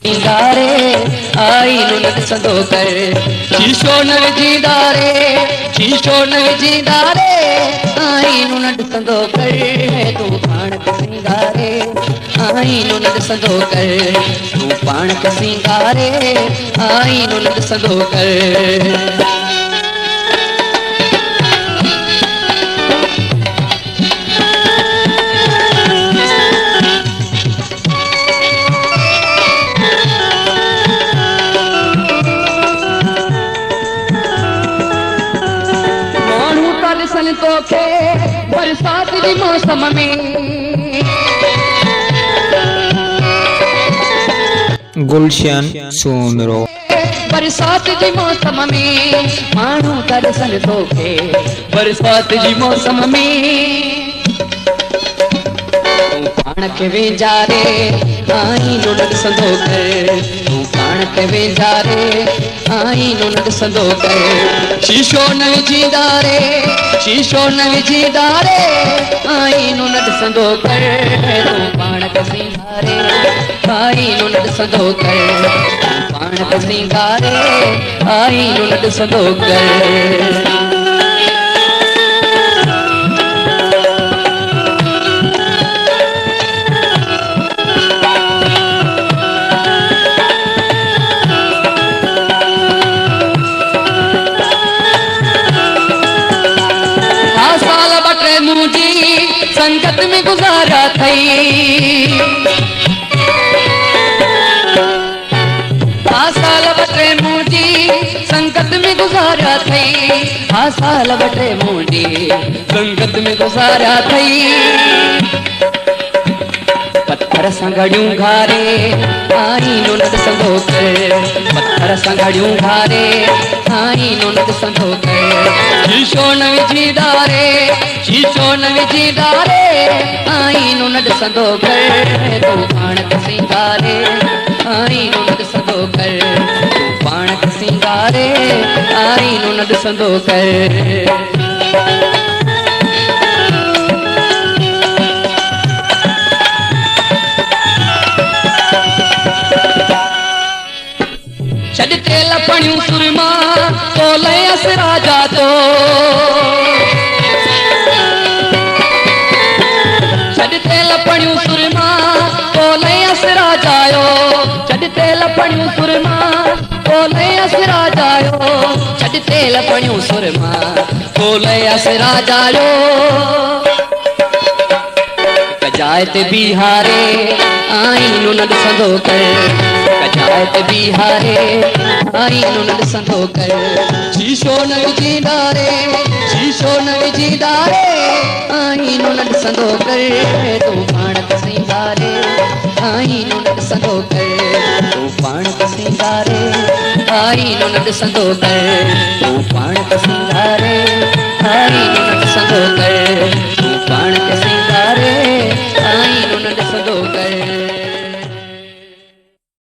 सिंगारे आई नुन संदो कर शीशो न विझींदारे शीशो न विझींदारे आई नुन संदो कर तू पाण के सिंगारे आई नुन संदो कर तू पाण के सिंगारे आई नुन संदो कर तोखे बरसात जी मौसम में गुलशन सोनरो बरसात जी मौसम में माण्हू दर्शन तोखे बरसात जी मौसम में तू पाण के वेंजारे आई नुन संदो कर तू पाण के वेंजारे आई नुन संदो कर शीशो न विझींदारे शीशो न विझींदारे आई नुन संदो कर तू पाण के सिंगारे आई नुन संदो कर तू पाण के सिंगारे आई नुन संदो कर संगत में गुजारा थई साल बटे मुंडी संगत में गुजारा थई साल बटे मुंडी संगत में गुजारा थई पत्थर संगड़ियूं घारे आई नुन संदो कर पत्थर संगड़ियूं घारे आई नुन संदो कर शीशो न विझींदारे शीशो न विझींदारे आई नुन संदो कर तू पाण के सिंगारे आई नुन संदो कर तू पाण के सिंगारे आई नुन संदो कर छॾते लपणियूं सुरमा तो लयस राजा तो छॾते लपणियूं सुरमा तो लयस राजायो छॾते लपणियूं सुरमा तो लयस राजायो छॾते लपणियूं सुरमा तो लयस राजायो कजायत बिहारे आई नुन संदो कर कजायत बिहारे आई नुन संदो कर शीशो न विझींदारे शीशो न विझींदारे आई नुन संदो कर तू पाण के सिंगारे आई नुन संदो कर तू पाण के सिंगारे आई नुन संदो कर तू पाण के सिंगारे आई